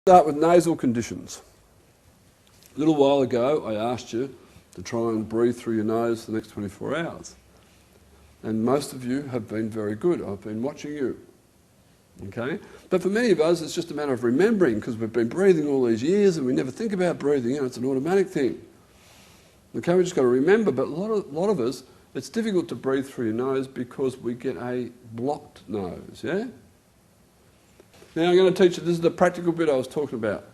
Start with nasal conditions. A little while ago I asked you to try and breathe through your nose for the next 24 hours. And most of you have been very good. I've been watching you. Okay? But for many of us it's just a matter of remembering, because we've been breathing all these years and we never think about breathing. It's an automatic thing. Okay, we just got to remember, but a lot of us, it's difficult to breathe through your nose because we get a blocked nose, yeah? Now I'm going to teach you, this is the practical bit I was talking about.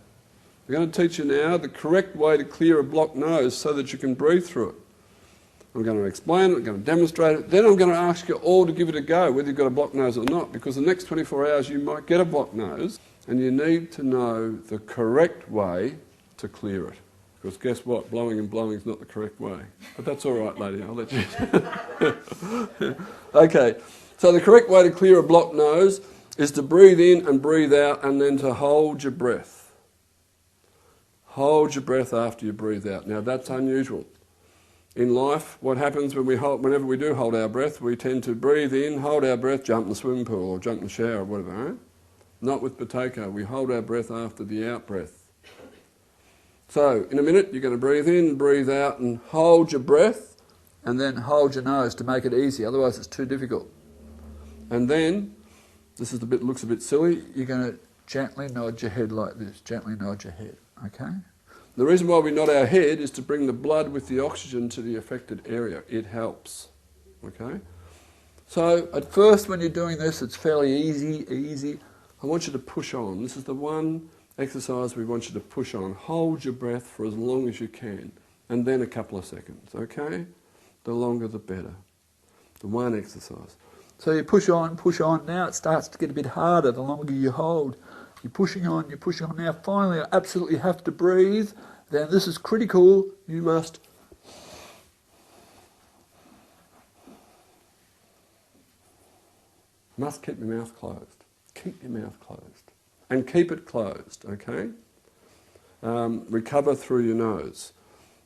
I'm going to teach you now the correct way to clear a blocked nose so that you can breathe through it. I'm going to explain it, I'm going to demonstrate it, then I'm going to ask you all to give it a go, whether you've got a blocked nose or not, because the next 24 hours you might get a blocked nose, and you need to know the correct way to clear it. Because guess what? Blowing and blowing is not the correct way. But that's all right, lady, I'll let you. Okay, so the correct way to clear a blocked nose is to breathe in and breathe out, and then to hold your breath. Hold your breath after you breathe out. Now that's unusual. In life, what happens whenever we do hold our breath, we tend to breathe in, hold our breath, jump in the swimming pool or jump in the shower or whatever, right? Not with Buteyko. We hold our breath after the out breath. So, in a minute, you're going to breathe in, breathe out, and hold your breath, and then hold your nose to make it easy. Otherwise, it's too difficult. And then, this is the bit that looks a bit silly, you're going to gently nod your head like this. Gently nod your head, okay? The reason why we nod our head is to bring the blood with the oxygen to the affected area. It helps, okay? So, at first, when you're doing this, it's fairly easy. I want you to push on. This is the one exercise we want you to push on. Hold your breath for as long as you can, and then a couple of seconds, okay? The longer the better. The one exercise. So you push on. Now it starts to get a bit harder the longer you hold. You're pushing on. Now finally I absolutely have to breathe. Then this is critical. You must keep your mouth closed. Keep your mouth closed. And keep it closed, okay? Recover through your nose.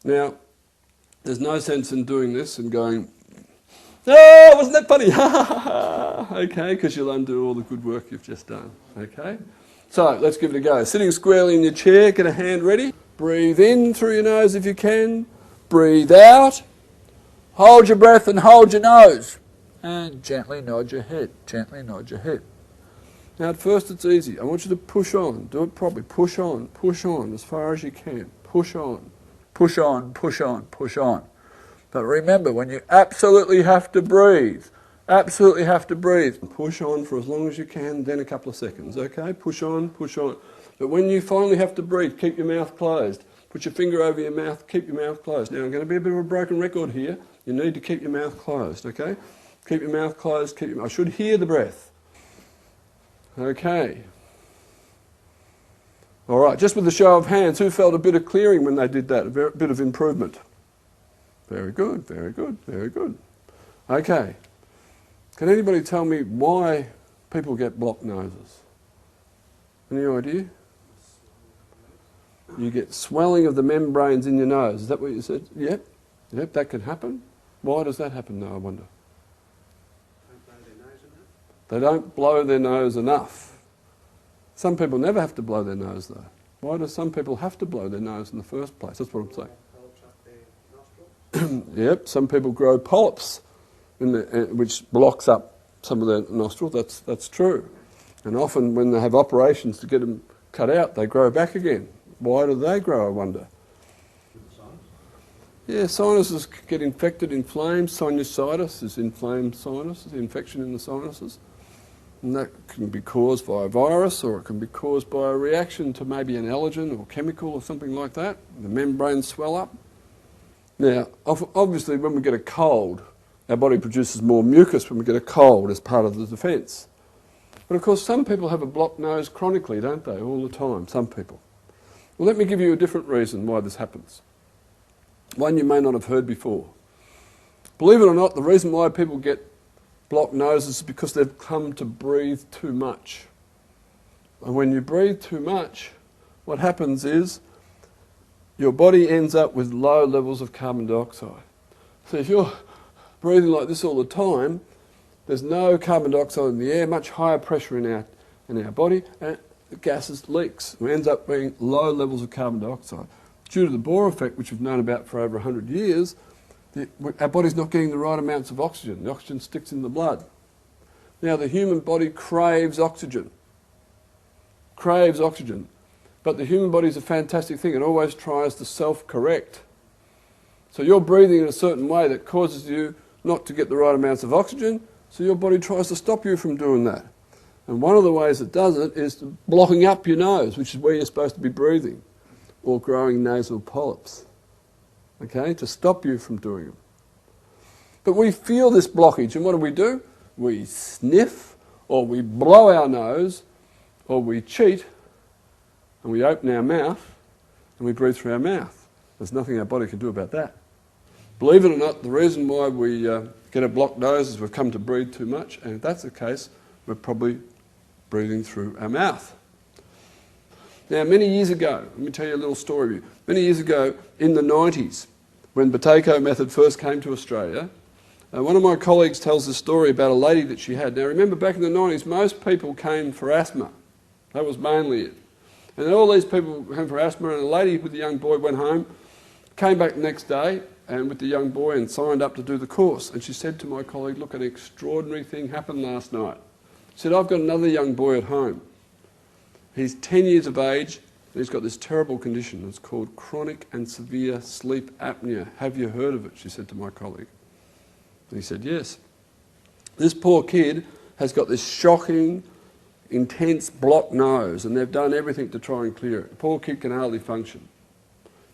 Now, there's no sense in doing this and going, "Oh, wasn't that funny?" Okay, because you'll undo all the good work you've just done, okay? So, let's give it a go. Sitting squarely in your chair, get a hand ready. Breathe in through your nose if you can. Breathe out. Hold your breath and hold your nose. And gently nod your head. Gently nod your head. Now at first it's easy. I want you to push on. Do it properly. Push on as far as you can. Push on. But remember, when you absolutely have to breathe, push on for as long as you can, then a couple of seconds, okay? Push on. But when you finally have to breathe, keep your mouth closed. Put your finger over your mouth, keep your mouth closed. Now I'm going to be a bit of a broken record here. You need to keep your mouth closed, okay? Keep your mouth closed, I should hear the breath. Okay. All right, just with a show of hands, who felt a bit of clearing when they did that, a bit of improvement? Very good. Okay. Can anybody tell me why people get blocked noses? Any idea? You get swelling of the membranes in your nose. Is that what you said? Yep, that can happen. Why does that happen though, I wonder? They don't blow their nose enough. Some people never have to blow their nose though. Why do some people have to blow their nose in the first place? That's what I'm saying. Yep, some people grow polyps, which blocks up some of their nostrils. That's true. And often when they have operations to get them cut out, they grow back again. Why do they grow, I wonder? Yeah, sinuses get infected, inflamed. Sinusitis is inflamed sinuses, infection in the sinuses. And that can be caused by a virus, or it can be caused by a reaction to maybe an allergen or chemical or something like that. The membranes swell up. Now, obviously when we get a cold, our body produces more mucus when we get a cold as part of the defence. But of course some people have a blocked nose chronically, don't they, all the time, some people. Well, let me give you a different reason why this happens. One you may not have heard before. Believe it or not, the reason why people get blocked noses is because they've come to breathe too much. And when you breathe too much, what happens is your body ends up with low levels of carbon dioxide. So if you're breathing like this all the time, there's no carbon dioxide in the air, much higher pressure in our body, the gases leaks. It ends up being low levels of carbon dioxide. Due to the Bohr effect, which we've known about for over 100 years, our body's not getting the right amounts of oxygen. The oxygen sticks in the blood. Now, the human body craves oxygen. Craves oxygen. But the human body is a fantastic thing. It always tries to self-correct. So you're breathing in a certain way that causes you not to get the right amounts of oxygen, so your body tries to stop you from doing that. And one of the ways it does it is blocking up your nose, which is where you're supposed to be breathing, or growing nasal polyps, okay, to stop you from doing them. But we feel this blockage, and what do? We sniff, or we blow our nose, or we cheat, and we open our mouth, and we breathe through our mouth. There's nothing our body can do about that. Believe it or not, the reason why we get a blocked nose is we've come to breathe too much, and if that's the case, we're probably breathing through our mouth. Now, many years ago, let me tell you a little story. Many years ago, in the 90s, when Buteyko method first came to Australia, one of my colleagues tells this story about a lady that she had. Now, remember, back in the 90s, most people came for asthma. That was mainly it. And all these people came for asthma, and a lady with a young boy went home, came back the next day, and with the young boy, and signed up to do the course. And she said to my colleague, look, an extraordinary thing happened last night. She said, I've got another young boy at home. He's 10 years of age, and he's got this terrible condition. It's called chronic and severe sleep apnea. Have you heard of it? She said to my colleague. And he said, yes. This poor kid has got this shocking, intense blocked nose, and they've done everything to try and clear it. The poor kid can hardly function.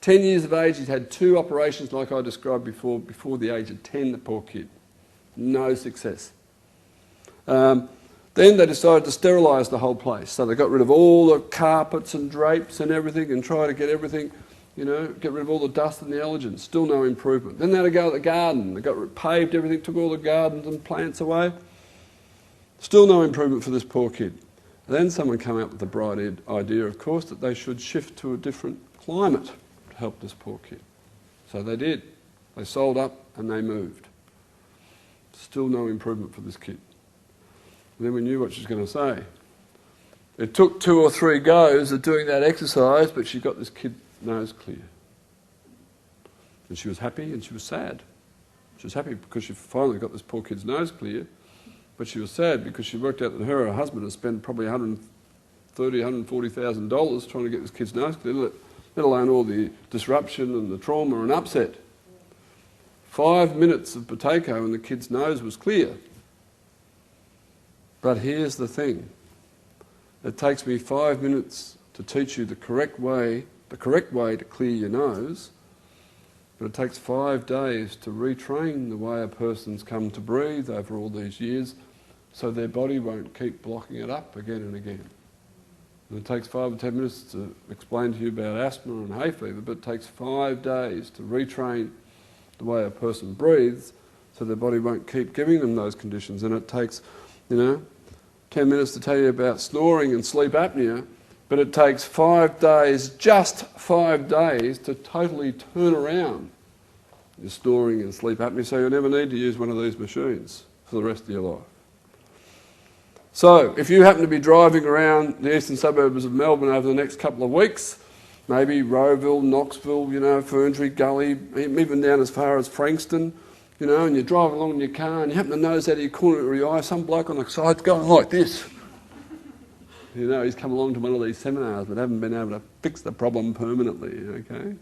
10 years of age, he's had 2 operations like I described before the age of 10, the poor kid. No success. Then they decided to sterilise the whole place. So they got rid of all the carpets and drapes and everything and try to get everything, you know, get rid of all the dust and the allergens. Still no improvement. Then they had to go to the garden. They paved everything, took all the gardens and plants away. Still no improvement for this poor kid. And then someone came up with the bright idea, of course, that they should shift to a different climate to help this poor kid. So they did. They sold up and they moved. Still no improvement for this kid. And then we knew what she was going to say. It took 2 or 3 goes of doing that exercise, but she got this kid's nose clear. And she was happy and she was sad. She was happy because she finally got this poor kid's nose clear, but she was sad because she worked out that her and her husband had spent probably $130,000, $140,000 trying to get this kid's nose clear, let alone all the disruption and the trauma and upset. 5 minutes of Buteyko and the kid's nose was clear. But here's the thing. It takes me 5 minutes to teach you the correct way to clear your nose, but it takes 5 days to retrain the way a person's come to breathe over all these years so their body won't keep blocking it up again and again. And it takes 5 or 10 minutes to explain to you about asthma and hay fever, but it takes 5 days to retrain the way a person breathes so their body won't keep giving them those conditions. And it takes, 10 minutes to tell you about snoring and sleep apnea, but it takes 5 days, just 5 days, to totally turn around your snoring and sleep apnea, so you'll never need to use one of these machines for the rest of your life. So, if you happen to be driving around the eastern suburbs of Melbourne over the next couple of weeks, maybe Rowville, Knoxville, Ferntree Gully, even down as far as Frankston, and you're driving along in your car and you happen to notice out of your corner of your eye some bloke on the side's going like this. He's come along to one of these seminars but haven't been able to fix the problem permanently, okay?